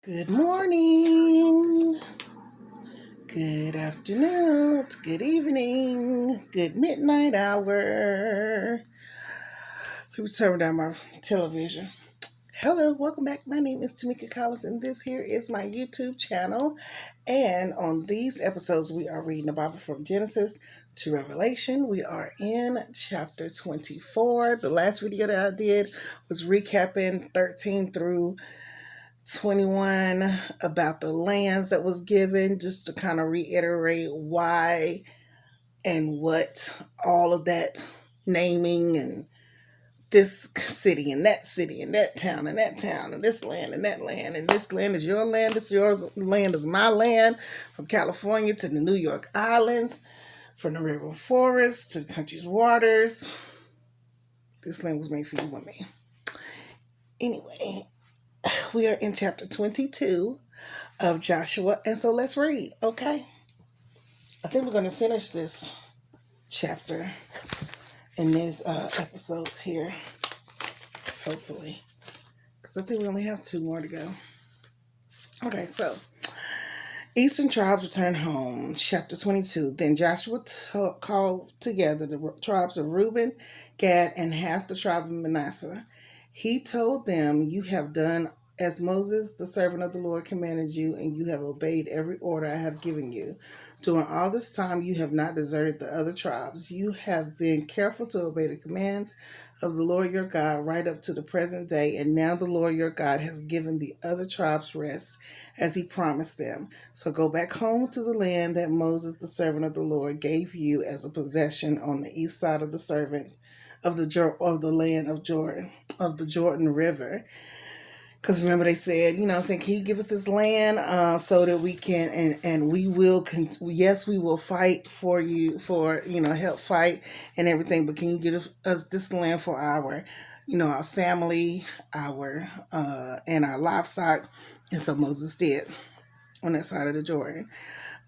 Good morning, good afternoon, good evening, good midnight hour. People turn down my television. Hello, welcome back. My name is Tamika Collins, and this here is my YouTube channel. And on these episodes, we are reading the Bible from Genesis to Revelation. We are in chapter 24. The last video that I did was recapping 13 through 21 about the lands that was given, just to kind of reiterate why and what all of that naming and this city and that town and that town and this land and that land and this land is your land, this yours land is my land, from California to the New York Islands, from the river forest to the country's waters. This land was made for you and me. Anyway, we are in chapter 22 of Joshua. And so let's read, okay? I think we're going to finish this chapter in these episodes here, hopefully, because I think we only have 2 more to go. Okay, so Eastern tribes returned home, chapter 22. Then Joshua called together the tribes of Reuben, Gad, and half the tribe of Manasseh. He told them, "You have done as Moses, the servant of the Lord, commanded you, and you have obeyed every order I have given you. During all this time, you have not deserted the other tribes. You have been careful to obey the commands of the Lord your God right up to the present day, and now the Lord your God has given the other tribes rest as he promised them. So go back home to the land that Moses, the servant of the Lord, gave you as a possession on the east side of the servant of the land of Jordan, of the Jordan River." Because remember, they said, saying, "Can you give us this land so that we can, and we will, yes, we will fight for you, for, help fight and everything, but can you give us this land for our family, and our livestock?" And so Moses did on that side of the Jordan.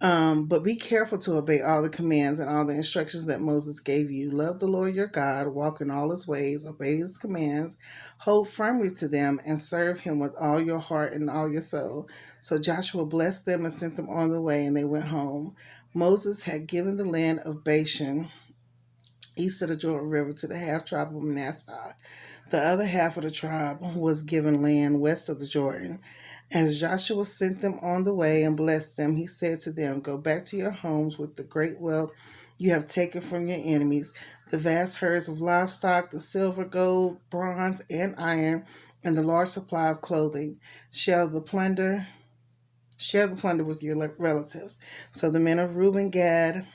But be careful to obey all the commands and all the instructions that Moses gave you. Love the Lord your God, walk in all his ways, obey his commands, hold firmly to them, and serve him with all your heart and all your soul. So Joshua blessed them and sent them on the way, and they went home. Moses had given the land of Bashan, east of the Jordan River, to the half tribe of Manasseh. The other half of the tribe was given land west of the Jordan. As Joshua sent them on the way and blessed them, he said to them, "Go back to your homes with the great wealth you have taken from your enemies, the vast herds of livestock, the silver, gold, bronze, and iron, and the large supply of clothing. Share the plunder with your relatives." So the men of Reuben, Gad,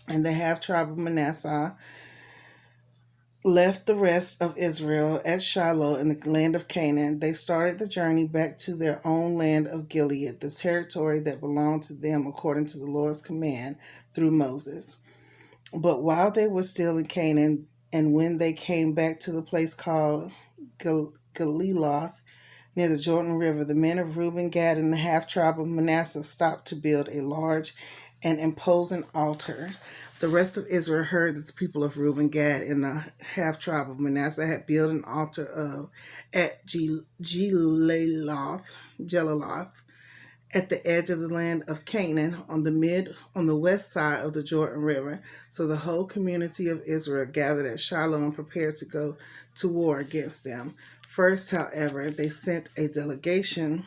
and the half tribe of Manasseh left the rest of Israel at Shiloh in the land of Canaan. They started the journey back to their own land of Gilead, the territory that belonged to them according to the Lord's command through Moses. But while they were still in Canaan, and when they came back to the place called Galiloth, near the Jordan River, the men of Reuben, Gad, and the half tribe of Manasseh stopped to build a large and imposing altar. The rest of Israel heard that the people of Reuben, Gad, and the half tribe of Manasseh had built an altar at Jeliloth, at the edge of the land of Canaan, on the west side of the Jordan River. So the whole community of Israel gathered at Shiloh and prepared to go to war against them. First, however, they sent a delegation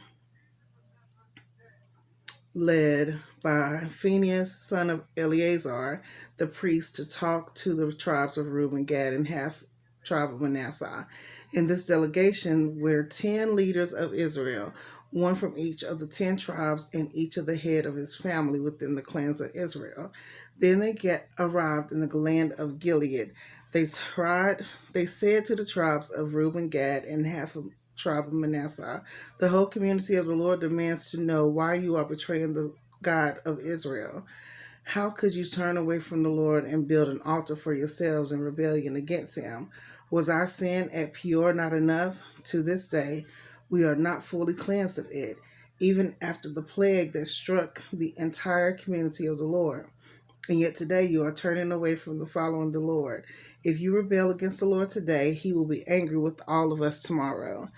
led by Phinehas, son of Eleazar, the priest, to talk to the tribes of Reuben, Gad, and half tribe of Manasseh. In this delegation were 10 leaders of Israel, one from each of the 10 tribes, and each of the head of his family within the clans of Israel. Then they arrived in the land of Gilead. They said to the tribes of Reuben, Gad, and half of tribe of Manasseh, "The whole community of the Lord demands to know why you are betraying the God of Israel. How could you turn away from the Lord and build an altar for yourselves in rebellion against him? Was our sin at Peor not enough? To this day, we are not fully cleansed of it, even after the plague that struck the entire community of the Lord. And yet today you are turning away from the following the Lord. If you rebel against the Lord today, he will be angry with all of us tomorrow.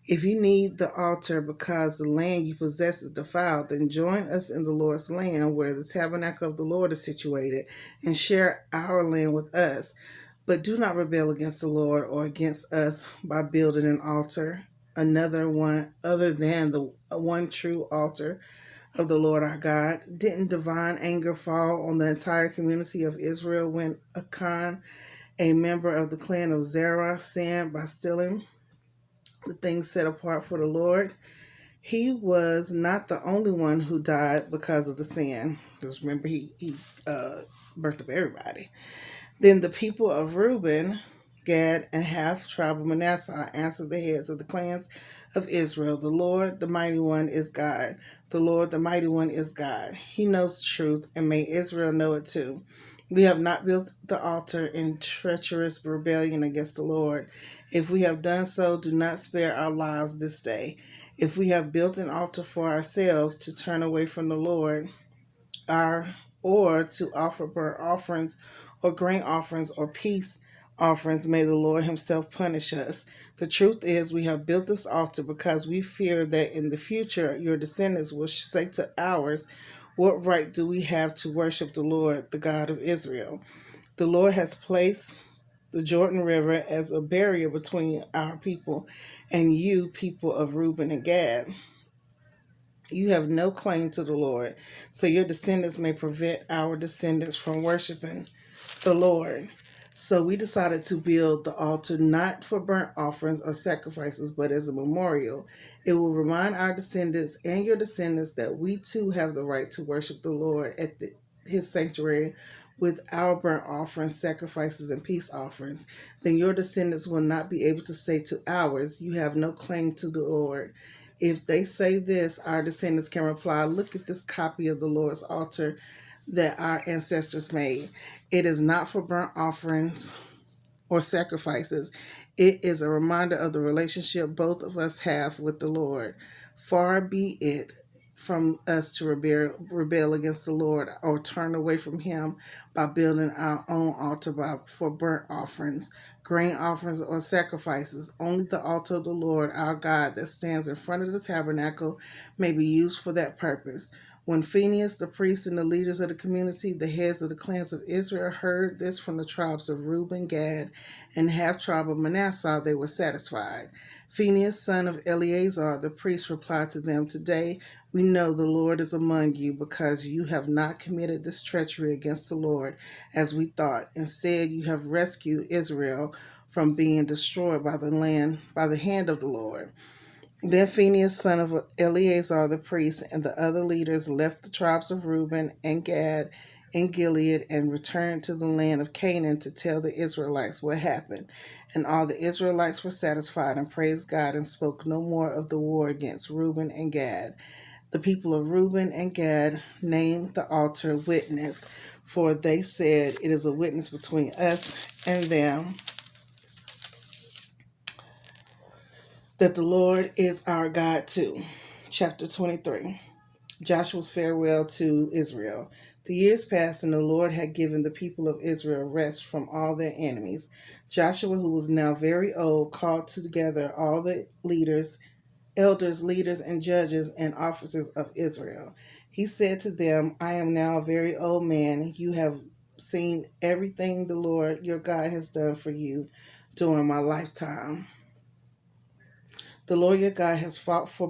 If you need the altar because the land you possess is defiled, then join us in the Lord's land where the tabernacle of the Lord is situated, and share our land with us. But do not rebel against the Lord or against us by building an altar, another one other than the one true altar of the Lord our God. Didn't divine anger fall on the entire community of Israel when Achan, a member of the clan of Zerah, sinned by stealing the things set apart for the Lord? He was not the only one who died because of the sin. Because remember, he birthed up everybody. Then the people of Reuben, Gad, and half tribe of Manasseh answered the heads of the clans of Israel. The Lord, the mighty one, is God. The Lord, the mighty one, is God. He knows the truth, and may Israel know it too. We have not built the altar in treacherous rebellion against the Lord. If we have done so, do not spare our lives this day. If we have built an altar for ourselves to turn away from the Lord, our or to offer burnt offerings or grain offerings or peace offerings, may the Lord himself punish us. The truth is, we have built this altar because we fear that in the future your descendants will say to ours, what right do we have to worship the Lord, the God of Israel? The Lord has placed the Jordan River as a barrier between our people and you, people of Reuben and Gad. You have no claim to the Lord, so your descendants may prevent our descendants from worshiping the Lord. So we decided to build the altar not for burnt offerings or sacrifices, but as a memorial. It will remind our descendants and your descendants that we too have the right to worship the Lord at his sanctuary with our burnt offerings, sacrifices, and peace offerings. Then your descendants will not be able to say to ours, you have no claim to the Lord. If they say this, our descendants can reply, look at this copy of the Lord's altar that our ancestors made. It is not for burnt offerings or sacrifices. It is a reminder of the relationship both of us have with the Lord. Far be it from us to rebel against the Lord or turn away from him by building our own altar for burnt offerings, grain offerings, or sacrifices. Only the altar of the Lord our God that stands in front of the tabernacle may be used for that purpose. When Phinehas, the priest, and the leaders of the community, the heads of the clans of Israel, heard this from the tribes of Reuben, Gad, and half tribe of Manasseh, they were satisfied. Phinehas, son of Eleazar, the priest, replied to them, today we know the Lord is among you, because you have not committed this treachery against the Lord, as we thought. Instead, you have rescued Israel from being destroyed by the hand of the Lord. Then Phinehas, son of Eleazar the priest, and the other leaders left the tribes of Reuben and Gad and Gilead and returned to the land of Canaan to tell the Israelites what happened. And all the Israelites were satisfied and praised God and spoke no more of the war against Reuben and Gad. The people of Reuben and Gad named the altar Witness, for they said, it is a witness between us and them that the Lord is our God too. Chapter 23. Joshua's farewell to Israel. The years passed, and the Lord had given the people of Israel rest from all their enemies. Joshua, who was now very old, called together all the elders, leaders, and judges and officers of Israel. He said to them, I am now a very old man. You have seen everything the Lord your God has done for you during my lifetime. The Lord your God has fought for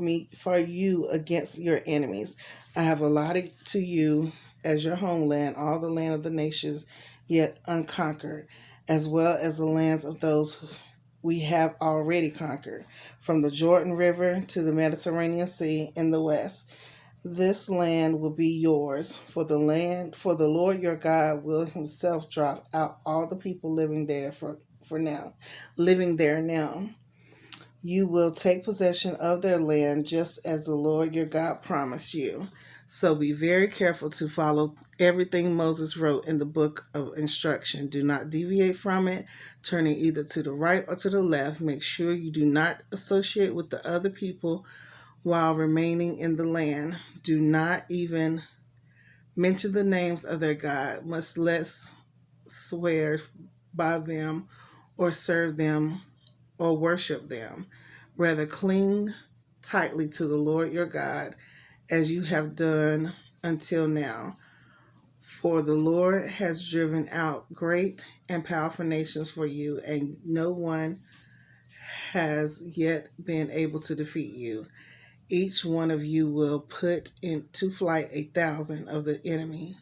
you against your enemies. I have allotted to you as your homeland all the land of the nations yet unconquered, as well as the lands of those we have already conquered, from the Jordan River to the Mediterranean Sea in the west. This land will be yours, for the Lord your God will himself drop out all the people living there living there now. You will take possession of their land just as the Lord your God promised you. So be very careful to follow everything Moses wrote in the book of instruction. Do not deviate from it, turning either to the right or to the left. Make sure you do not associate with the other people while remaining in the land. Do not even mention the names of their God, much less swear by them or serve them or worship them. Rather, cling tightly to the Lord your God as you have done until now. For the Lord has driven out great and powerful nations for you, and no one has yet been able to defeat you. Each one of you will put into flight 1,000 of the enemy.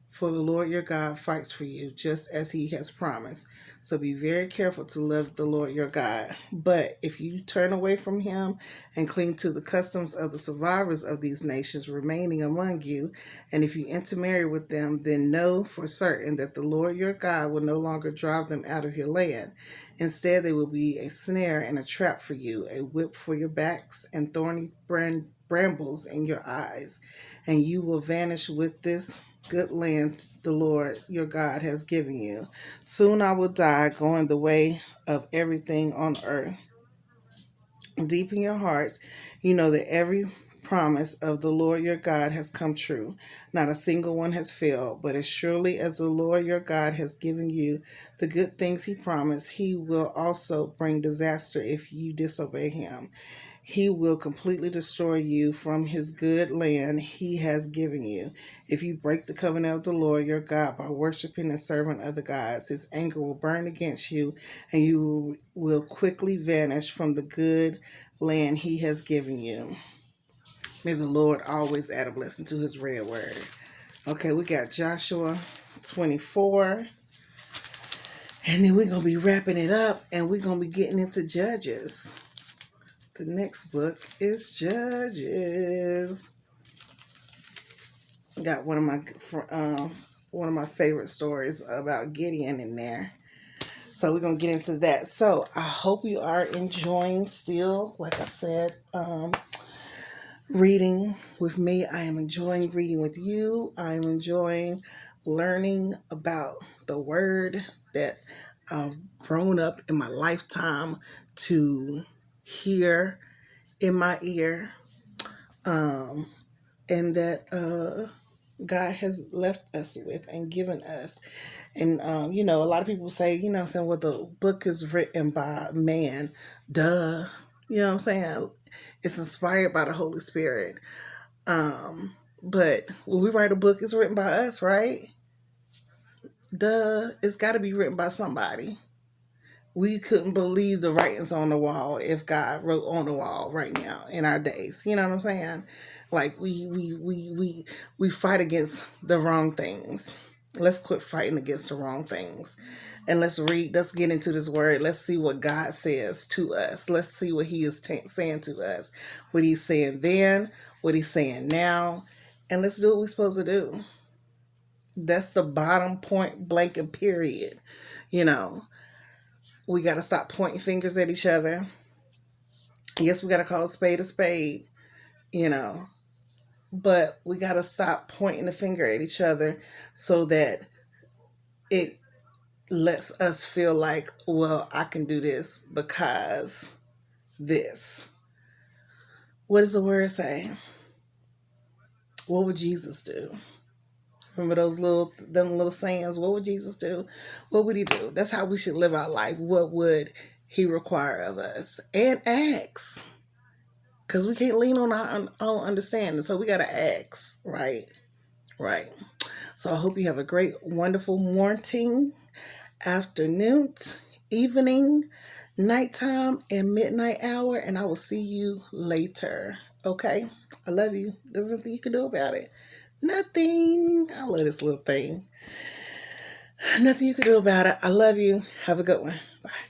For the Lord your God fights for you, just as he has promised. So be very careful to love the Lord your God. But if you turn away from him and cling to the customs of the survivors of these nations remaining among you, and if you intermarry with them, then know for certain that the Lord your God will no longer drive them out of your land. Instead, they will be a snare and a trap for you, a whip for your backs, and thorny brambles in your eyes. And you will vanish with this good land the Lord your God has given you. Soon I will die, going the way of everything on earth. Deep in your hearts, you know that every promise of the Lord your God has come true. Not a single one has failed, but as surely as the Lord your God has given you the good things he promised, he will also bring disaster if you disobey him. He will completely destroy you from his good land he has given you. If you break the covenant of the Lord your God by worshiping and serving other gods, his anger will burn against you, and you will quickly vanish from the good land he has given you. May the Lord always add a blessing to his read word. Okay, we got Joshua 24. And then we're going to be wrapping it up, and we're going to be getting into Judges. The next book is Judges. Got one of my favorite stories about Gideon in there. So we're gonna get into that. So I hope you are enjoying still, like I said, reading with me. I am enjoying reading with you. I am enjoying learning about the word that I've grown up in my lifetime to hear in my ear, and that God has left us with and given us. And, a lot of people say, saying, well, the book is written by man. Duh. You know what I'm saying? It's inspired by the Holy Spirit. But when we write a book, it's written by us, right? Duh. It's got to be written by somebody. We couldn't believe the writings on the wall if God wrote on the wall right now in our days. You know what I'm saying? Like we fight against the wrong things. Let's quit fighting against the wrong things. And let's get into this word. Let's see what God says to us. Let's see what he is saying to us. What he's saying then, what he's saying now. And let's do what we're supposed to do. That's the bottom point blank and period. We got to stop pointing fingers at each other. Yes, we got to call a spade, but we got to stop pointing the finger at each other so that it lets us feel like, well, I can do this because this. What does the word say? What would Jesus do? Remember them little sayings? What would Jesus do? What would he do? That's how we should live our life. What would he require of us? And ask. Because we can't lean on our own understanding. So we got to ask, right? Right. So I hope you have a great, wonderful morning, afternoon, evening, nighttime, and midnight hour. And I will see you later. Okay? I love you. There's nothing you can do about it. Nothing. I love this little thing. Nothing you can do about it. I love you. Have a good one. Bye.